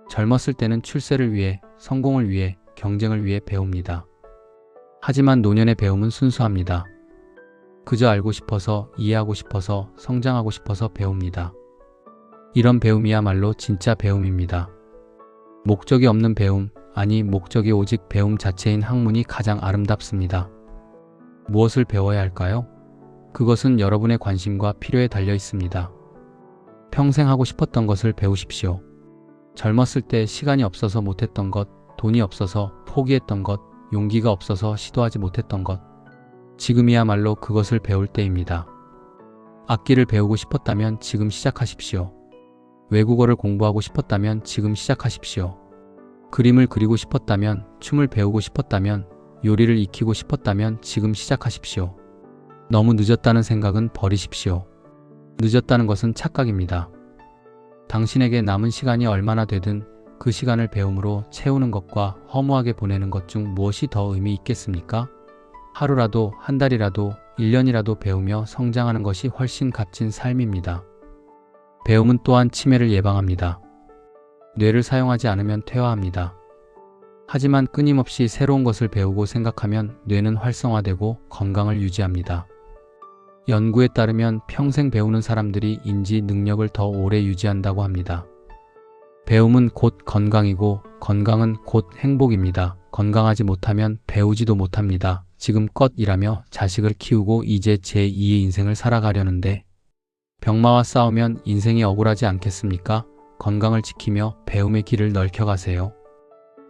젊었을 때는 출세를 위해, 성공을 위해, 경쟁을 위해 배웁니다. 하지만 노년의 배움은 순수합니다. 그저 알고 싶어서, 이해하고 싶어서, 성장하고 싶어서 배웁니다. 이런 배움이야말로 진짜 배움입니다. 목적이 없는 배움, 아니 목적이 오직 배움 자체인 학문이 가장 아름답습니다. 무엇을 배워야 할까요? 그것은 여러분의 관심과 필요에 달려 있습니다. 평생 하고 싶었던 것을 배우십시오. 젊었을 때 시간이 없어서 못했던 것, 돈이 없어서 포기했던 것, 용기가 없어서 시도하지 못했던 것. 지금이야말로 그것을 배울 때입니다. 악기를 배우고 싶었다면 지금 시작하십시오. 외국어를 공부하고 싶었다면 지금 시작하십시오. 그림을 그리고 싶었다면, 춤을 배우고 싶었다면, 요리를 익히고 싶었다면 지금 시작하십시오. 너무 늦었다는 생각은 버리십시오. 늦었다는 것은 착각입니다. 당신에게 남은 시간이 얼마나 되든 그 시간을 배움으로 채우는 것과 허무하게 보내는 것 중 무엇이 더 의미 있겠습니까? 하루라도, 한 달이라도, 1년이라도 배우며 성장하는 것이 훨씬 값진 삶입니다. 배움은 또한 치매를 예방합니다. 뇌를 사용하지 않으면 퇴화합니다. 하지만 끊임없이 새로운 것을 배우고 생각하면 뇌는 활성화되고 건강을 유지합니다. 연구에 따르면 평생 배우는 사람들이 인지 능력을 더 오래 유지한다고 합니다. 배움은 곧 건강이고 건강은 곧 행복입니다. 건강하지 못하면 배우지도 못합니다. 지금껏 일하며 자식을 키우고 이제 제2의 인생을 살아가려는데 병마와 싸우면 인생이 억울하지 않겠습니까? 건강을 지키며 배움의 길을 넓혀가세요.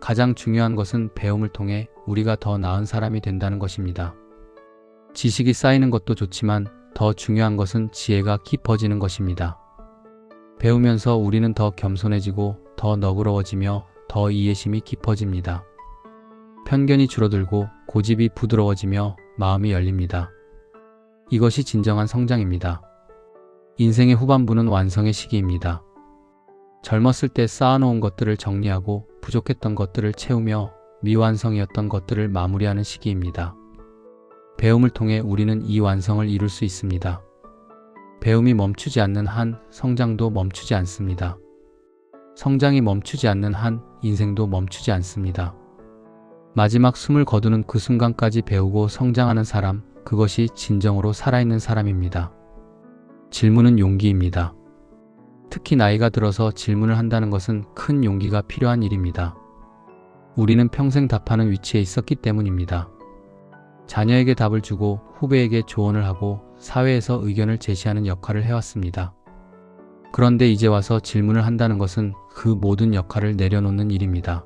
가장 중요한 것은 배움을 통해 우리가 더 나은 사람이 된다는 것입니다. 지식이 쌓이는 것도 좋지만 더 중요한 것은 지혜가 깊어지는 것입니다. 배우면서 우리는 더 겸손해지고 더 너그러워지며 더 이해심이 깊어집니다. 편견이 줄어들고 고집이 부드러워지며 마음이 열립니다. 이것이 진정한 성장입니다. 인생의 후반부는 완성의 시기입니다. 젊었을 때 쌓아놓은 것들을 정리하고 부족했던 것들을 채우며 미완성이었던 것들을 마무리하는 시기입니다. 배움을 통해 우리는 이 완성을 이룰 수 있습니다. 배움이 멈추지 않는 한 성장도 멈추지 않습니다. 성장이 멈추지 않는 한 인생도 멈추지 않습니다. 마지막 숨을 거두는 그 순간까지 배우고 성장하는 사람, 그것이 진정으로 살아있는 사람입니다. 질문은 용기입니다. 특히 나이가 들어서 질문을 한다는 것은 큰 용기가 필요한 일입니다. 우리는 평생 답하는 위치에 있었기 때문입니다. 자녀에게 답을 주고 후배에게 조언을 하고 사회에서 의견을 제시하는 역할을 해왔습니다. 그런데 이제 와서 질문을 한다는 것은 그 모든 역할을 내려놓는 일입니다.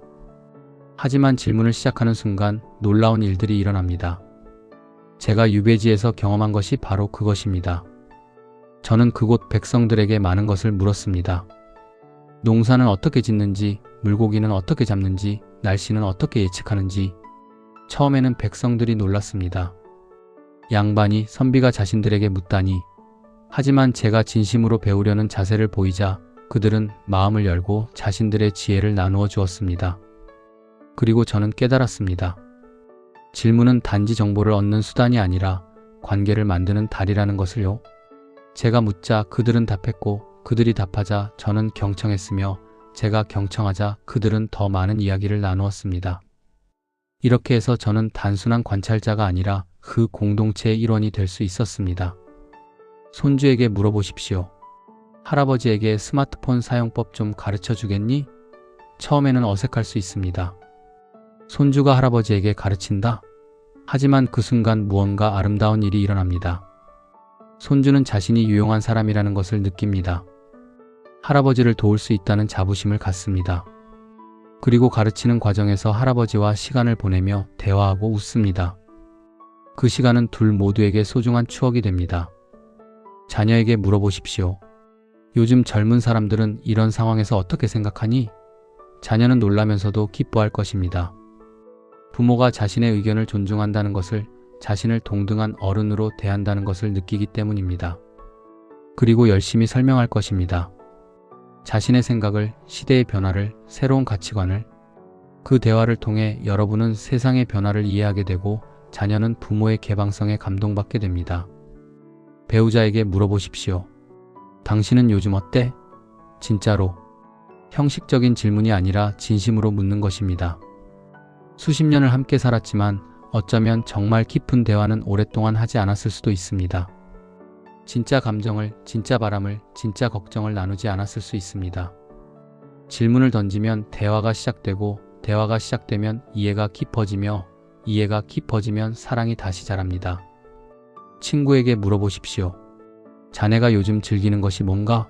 하지만 질문을 시작하는 순간 놀라운 일들이 일어납니다. 제가 유배지에서 경험한 것이 바로 그것입니다. 저는 그곳 백성들에게 많은 것을 물었습니다. 농사는 어떻게 짓는지, 물고기는 어떻게 잡는지, 날씨는 어떻게 예측하는지. 처음에는 백성들이 놀랐습니다. 양반이 선비가 자신들에게 묻다니. 하지만 제가 진심으로 배우려는 자세를 보이자 그들은 마음을 열고 자신들의 지혜를 나누어 주었습니다. 그리고 저는 깨달았습니다. 질문은 단지 정보를 얻는 수단이 아니라 관계를 만드는 달이라는 것을요. 제가 묻자 그들은 답했고 그들이 답하자 저는 경청했으며 제가 경청하자 그들은 더 많은 이야기를 나누었습니다. 이렇게 해서 저는 단순한 관찰자가 아니라 그 공동체의 일원이 될 수 있었습니다. 손주에게 물어보십시오. 할아버지에게 스마트폰 사용법 좀 가르쳐 주겠니? 처음에는 어색할 수 있습니다. 손주가 할아버지에게 가르친다? 하지만 그 순간 무언가 아름다운 일이 일어납니다. 손주는 자신이 유용한 사람이라는 것을 느낍니다. 할아버지를 도울 수 있다는 자부심을 갖습니다. 그리고 가르치는 과정에서 할아버지와 시간을 보내며 대화하고 웃습니다. 그 시간은 둘 모두에게 소중한 추억이 됩니다. 자녀에게 물어보십시오. 요즘 젊은 사람들은 이런 상황에서 어떻게 생각하니? 자녀는 놀라면서도 기뻐할 것입니다. 부모가 자신의 의견을 존중한다는 것을, 자신을 동등한 어른으로 대한다는 것을 느끼기 때문입니다. 그리고 열심히 설명할 것입니다. 자신의 생각을, 시대의 변화를, 새로운 가치관을. 그 대화를 통해 여러분은 세상의 변화를 이해하게 되고 자녀는 부모의 개방성에 감동받게 됩니다. 배우자에게 물어보십시오. 당신은 요즘 어때? 진짜로. 형식적인 질문이 아니라 진심으로 묻는 것입니다. 수십 년을 함께 살았지만 어쩌면 정말 깊은 대화는 오랫동안 하지 않았을 수도 있습니다. 진짜 감정을, 진짜 바람을, 진짜 걱정을 나누지 않았을 수 있습니다. 질문을 던지면 대화가 시작되고 대화가 시작되면 이해가 깊어지며 이해가 깊어지면 사랑이 다시 자랍니다. 친구에게 물어보십시오. 자네가 요즘 즐기는 것이 뭔가?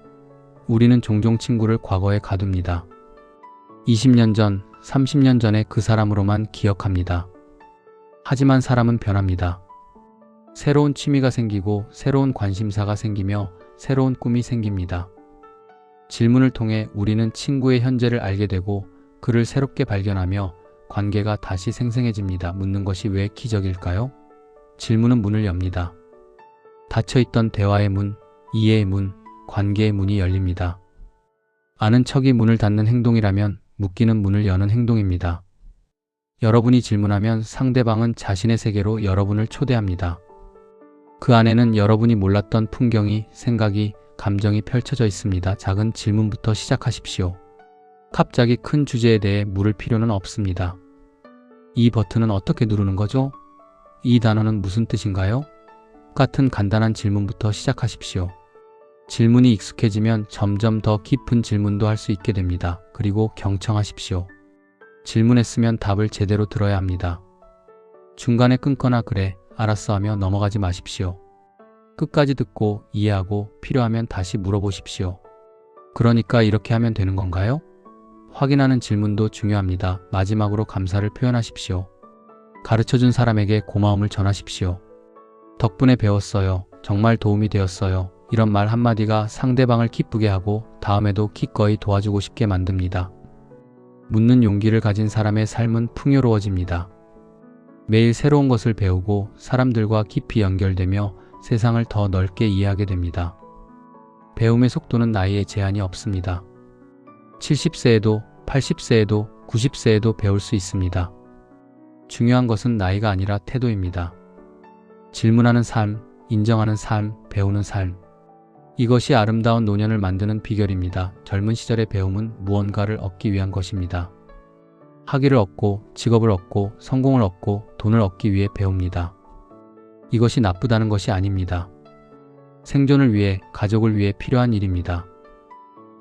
우리는 종종 친구를 과거에 가둡니다. 20년 전, 30년 전에 그 사람으로만 기억합니다. 하지만 사람은 변합니다. 새로운 취미가 생기고 새로운 관심사가 생기며 새로운 꿈이 생깁니다. 질문을 통해 우리는 친구의 현재를 알게 되고 그를 새롭게 발견하며 관계가 다시 생생해집니다. 묻는 것이 왜 기적일까요? 질문은 문을 엽니다. 닫혀있던 대화의 문, 이해의 문, 관계의 문이 열립니다. 아는 척이 문을 닫는 행동이라면 묻기는 문을 여는 행동입니다. 여러분이 질문하면 상대방은 자신의 세계로 여러분을 초대합니다. 그 안에는 여러분이 몰랐던 풍경이, 생각이, 감정이 펼쳐져 있습니다. 작은 질문부터 시작하십시오. 갑자기 큰 주제에 대해 물을 필요는 없습니다. 이 버튼은 어떻게 누르는 거죠? 이 단어는 무슨 뜻인가요? 같은 간단한 질문부터 시작하십시오. 질문이 익숙해지면 점점 더 깊은 질문도 할 수 있게 됩니다. 그리고 경청하십시오. 질문했으면 답을 제대로 들어야 합니다. 중간에 끊거나 그래, 알았어 하며 넘어가지 마십시오. 끝까지 듣고 이해하고 필요하면 다시 물어보십시오. 그러니까 이렇게 하면 되는 건가요? 확인하는 질문도 중요합니다. 마지막으로 감사를 표현하십시오. 가르쳐준 사람에게 고마움을 전하십시오. 덕분에 배웠어요. 정말 도움이 되었어요. 이런 말 한마디가 상대방을 기쁘게 하고 다음에도 기꺼이 도와주고 싶게 만듭니다. 묻는 용기를 가진 사람의 삶은 풍요로워집니다. 매일 새로운 것을 배우고 사람들과 깊이 연결되며 세상을 더 넓게 이해하게 됩니다. 배움의 속도는 나이에 제한이 없습니다. 70세에도 80세에도 90세에도 배울 수 있습니다. 중요한 것은 나이가 아니라 태도입니다. 질문하는 삶, 인정하는 삶, 배우는 삶. 이것이 아름다운 노년을 만드는 비결입니다. 젊은 시절의 배움은 무언가를 얻기 위한 것입니다. 학위를 얻고, 직업을 얻고, 성공을 얻고, 돈을 얻기 위해 배웁니다. 이것이 나쁘다는 것이 아닙니다. 생존을 위해, 가족을 위해 필요한 일입니다.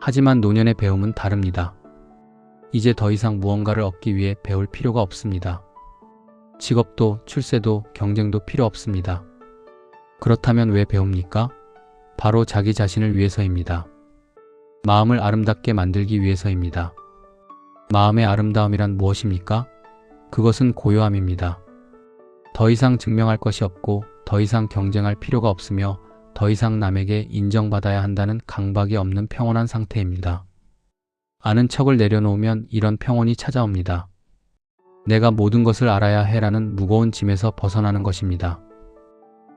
하지만 노년의 배움은 다릅니다. 이제 더 이상 무언가를 얻기 위해 배울 필요가 없습니다. 직업도, 출세도, 경쟁도 필요 없습니다. 그렇다면 왜 배웁니까? 바로 자기 자신을 위해서입니다. 마음을 아름답게 만들기 위해서입니다. 마음의 아름다움이란 무엇입니까? 그것은 고요함입니다. 더 이상 증명할 것이 없고 더 이상 경쟁할 필요가 없으며 더 이상 남에게 인정받아야 한다는 강박이 없는 평온한 상태입니다. 아는 척을 내려놓으면 이런 평온이 찾아옵니다. 내가 모든 것을 알아야 해라는 무거운 짐에서 벗어나는 것입니다.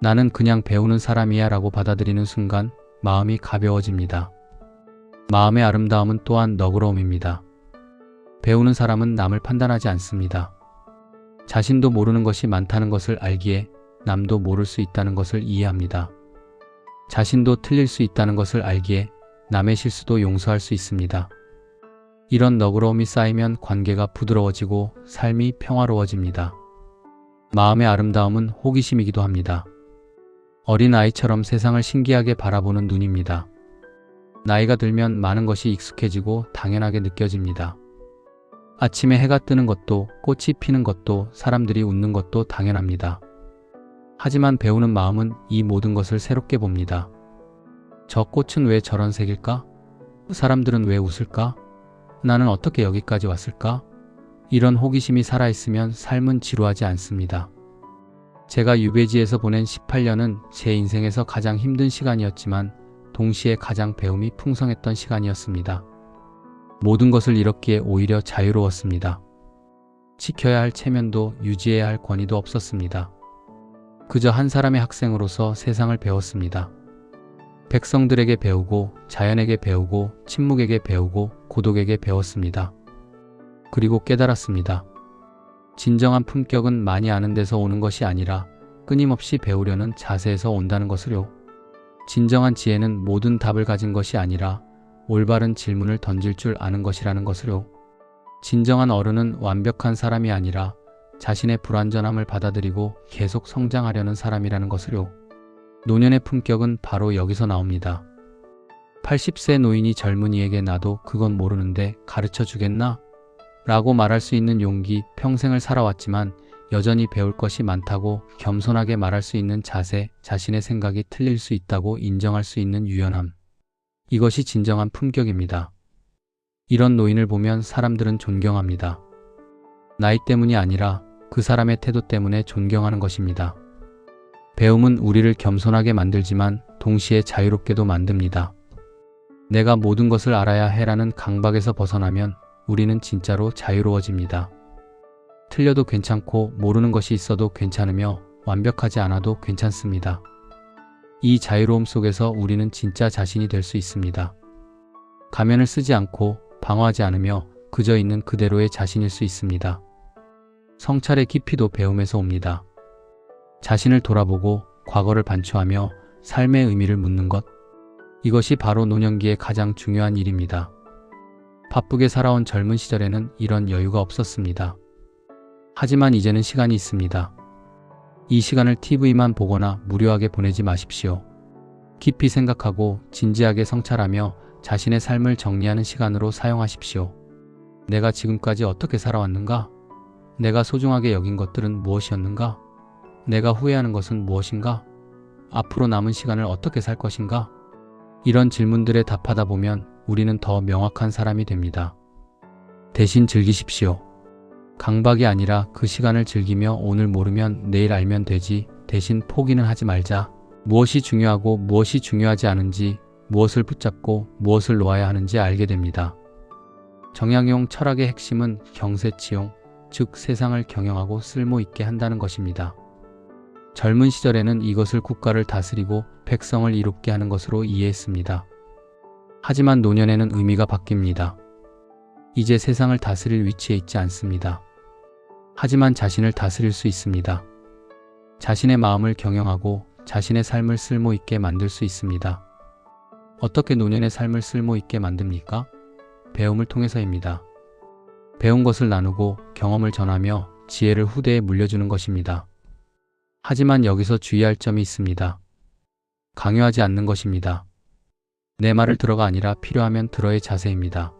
나는 그냥 배우는 사람이야 라고 받아들이는 순간 마음이 가벼워집니다. 마음의 아름다움은 또한 너그러움입니다. 배우는 사람은 남을 판단하지 않습니다. 자신도 모르는 것이 많다는 것을 알기에 남도 모를 수 있다는 것을 이해합니다. 자신도 틀릴 수 있다는 것을 알기에 남의 실수도 용서할 수 있습니다. 이런 너그러움이 쌓이면 관계가 부드러워지고 삶이 평화로워집니다. 마음의 아름다움은 호기심이기도 합니다. 어린아이처럼 세상을 신기하게 바라보는 눈입니다. 나이가 들면 많은 것이 익숙해지고 당연하게 느껴집니다. 아침에 해가 뜨는 것도, 꽃이 피는 것도, 사람들이 웃는 것도 당연합니다. 하지만 배우는 마음은 이 모든 것을 새롭게 봅니다. 저 꽃은 왜 저런 색일까? 사람들은 왜 웃을까? 나는 어떻게 여기까지 왔을까? 이런 호기심이 살아있으면 삶은 지루하지 않습니다. 제가 유배지에서 보낸 18년은 제 인생에서 가장 힘든 시간이었지만 동시에 가장 배움이 풍성했던 시간이었습니다. 모든 것을 잃었기에 오히려 자유로웠습니다. 지켜야 할 체면도 유지해야 할 권위도 없었습니다. 그저 한 사람의 학생으로서 세상을 배웠습니다. 백성들에게 배우고, 자연에게 배우고, 침묵에게 배우고, 고독에게 배웠습니다. 그리고 깨달았습니다. 진정한 품격은 많이 아는 데서 오는 것이 아니라 끊임없이 배우려는 자세에서 온다는 것을요. 진정한 지혜는 모든 답을 가진 것이 아니라 올바른 질문을 던질 줄 아는 것이라는 것을요. 진정한 어른은 완벽한 사람이 아니라 자신의 불완전함을 받아들이고 계속 성장하려는 사람이라는 것을요. 노년의 품격은 바로 여기서 나옵니다. 80세 노인이 젊은이에게 나도 그건 모르는데 가르쳐 주겠나? 라고 말할 수 있는 용기, 평생을 살아왔지만 여전히 배울 것이 많다고 겸손하게 말할 수 있는 자세, 자신의 생각이 틀릴 수 있다고 인정할 수 있는 유연함. 이것이 진정한 품격입니다. 이런 노인을 보면 사람들은 존경합니다. 나이 때문이 아니라 그 사람의 태도 때문에 존경하는 것입니다. 배움은 우리를 겸손하게 만들지만 동시에 자유롭게도 만듭니다. 내가 모든 것을 알아야 해라는 강박에서 벗어나면 우리는 진짜로 자유로워집니다. 틀려도 괜찮고 모르는 것이 있어도 괜찮으며 완벽하지 않아도 괜찮습니다. 이 자유로움 속에서 우리는 진짜 자신이 될 수 있습니다. 가면을 쓰지 않고 방어하지 않으며 그저 있는 그대로의 자신일 수 있습니다. 성찰의 깊이도 배움에서 옵니다. 자신을 돌아보고 과거를 반추하며 삶의 의미를 묻는 것. 이것이 바로 노년기의 가장 중요한 일입니다. 바쁘게 살아온 젊은 시절에는 이런 여유가 없었습니다. 하지만 이제는 시간이 있습니다. 이 시간을 TV만 보거나 무료하게 보내지 마십시오. 깊이 생각하고 진지하게 성찰하며 자신의 삶을 정리하는 시간으로 사용하십시오. 내가 지금까지 어떻게 살아왔는가? 내가 소중하게 여긴 것들은 무엇이었는가? 내가 후회하는 것은 무엇인가? 앞으로 남은 시간을 어떻게 살 것인가? 이런 질문들에 답하다 보면 우리는 더 명확한 사람이 됩니다. 대신 즐기십시오. 강박이 아니라 그 시간을 즐기며 오늘 모르면 내일 알면 되지. 대신 포기는 하지 말자. 무엇이 중요하고 무엇이 중요하지 않은지, 무엇을 붙잡고 무엇을 놓아야 하는지 알게 됩니다. 정약용 철학의 핵심은 경세치용, 즉 세상을 경영하고 쓸모있게 한다는 것입니다. 젊은 시절에는 이것을 국가를 다스리고 백성을 이롭게 하는 것으로 이해했습니다. 하지만 노년에는 의미가 바뀝니다. 이제 세상을 다스릴 위치에 있지 않습니다. 하지만 자신을 다스릴 수 있습니다. 자신의 마음을 경영하고 자신의 삶을 쓸모있게 만들 수 있습니다. 어떻게 노년의 삶을 쓸모있게 만듭니까? 배움을 통해서입니다. 배운 것을 나누고 경험을 전하며 지혜를 후대에 물려주는 것입니다. 하지만 여기서 주의할 점이 있습니다. 강요하지 않는 것입니다. 내 말을 들어가 아니라 필요하면 들어의 자세입니다.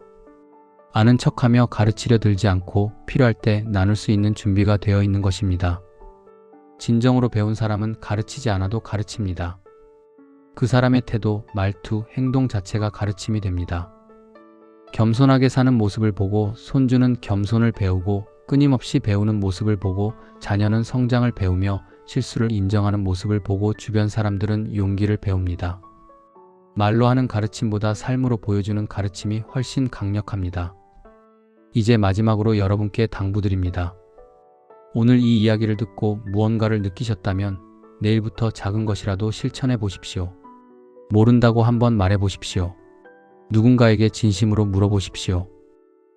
아는 척하며 가르치려 들지 않고 필요할 때 나눌 수 있는 준비가 되어 있는 것입니다. 진정으로 배운 사람은 가르치지 않아도 가르칩니다. 그 사람의 태도, 말투, 행동 자체가 가르침이 됩니다. 겸손하게 사는 모습을 보고 손주는 겸손을 배우고 끊임없이 배우는 모습을 보고 자녀는 성장을 배우며 실수를 인정하는 모습을 보고 주변 사람들은 용기를 배웁니다. 말로 하는 가르침보다 삶으로 보여주는 가르침이 훨씬 강력합니다. 이제 마지막으로 여러분께 당부드립니다. 오늘 이 이야기를 듣고 무언가를 느끼셨다면 내일부터 작은 것이라도 실천해 보십시오. 모른다고 한번 말해 보십시오. 누군가에게 진심으로 물어보십시오.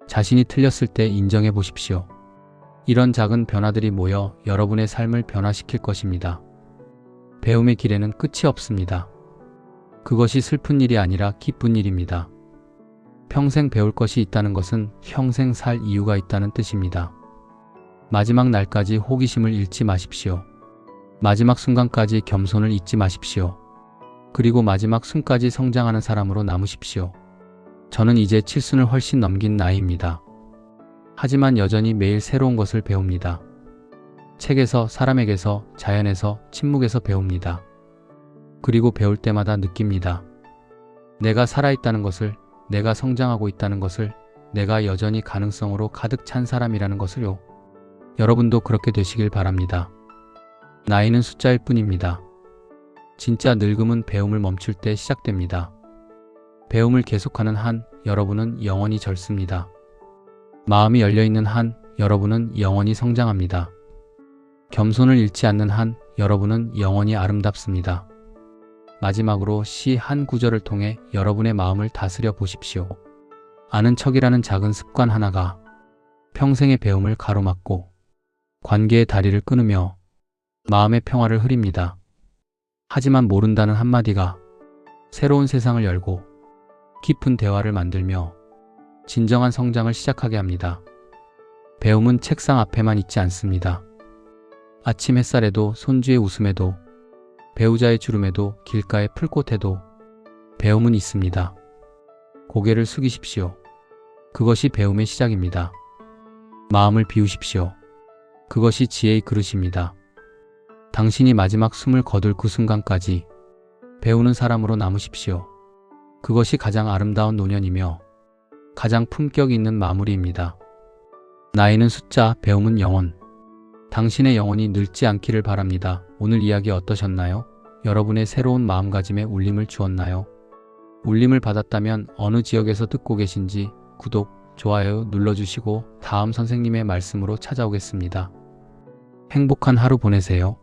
자신이 틀렸을 때 인정해 보십시오. 이런 작은 변화들이 모여 여러분의 삶을 변화시킬 것입니다. 배움의 길에는 끝이 없습니다. 그것이 슬픈 일이 아니라 기쁜 일입니다. 평생 배울 것이 있다는 것은 평생 살 이유가 있다는 뜻입니다. 마지막 날까지 호기심을 잃지 마십시오. 마지막 순간까지 겸손을 잊지 마십시오. 그리고 마지막 순까지 성장하는 사람으로 남으십시오. 저는 이제 7순을 훨씬 넘긴 나이입니다. 하지만 여전히 매일 새로운 것을 배웁니다. 책에서, 사람에게서, 자연에서, 침묵에서 배웁니다. 그리고 배울 때마다 느낍니다. 내가 살아있다는 것을, 내가 성장하고 있다는 것을, 내가 여전히 가능성으로 가득 찬 사람이라는 것을요. 여러분도 그렇게 되시길 바랍니다. 나이는 숫자일 뿐입니다. 진짜 늙음은 배움을 멈출 때 시작됩니다. 배움을 계속하는 한 여러분은 영원히 젊습니다. 마음이 열려있는 한 여러분은 영원히 성장합니다. 겸손을 잃지 않는 한 여러분은 영원히 아름답습니다. 마지막으로 시 한 구절을 통해 여러분의 마음을 다스려 보십시오. 아는 척이라는 작은 습관 하나가 평생의 배움을 가로막고 관계의 다리를 끊으며 마음의 평화를 흐립니다. 하지만 모른다는 한마디가 새로운 세상을 열고 깊은 대화를 만들며 진정한 성장을 시작하게 합니다. 배움은 책상 앞에만 있지 않습니다. 아침 햇살에도, 손주의 웃음에도, 배우자의 주름에도, 길가의 풀꽃에도 배움은 있습니다. 고개를 숙이십시오. 그것이 배움의 시작입니다. 마음을 비우십시오. 그것이 지혜의 그릇입니다. 당신이 마지막 숨을 거둘 그 순간까지 배우는 사람으로 남으십시오. 그것이 가장 아름다운 노년이며 가장 품격 있는 마무리입니다. 나이는 숫자, 배움은 영혼. 당신의 영혼이 늙지 않기를 바랍니다. 오늘 이야기 어떠셨나요? 여러분의 새로운 마음가짐에 울림을 주었나요? 울림을 받았다면 어느 지역에서 듣고 계신지 구독, 좋아요 눌러주시고 다음 선생님의 말씀으로 찾아오겠습니다. 행복한 하루 보내세요.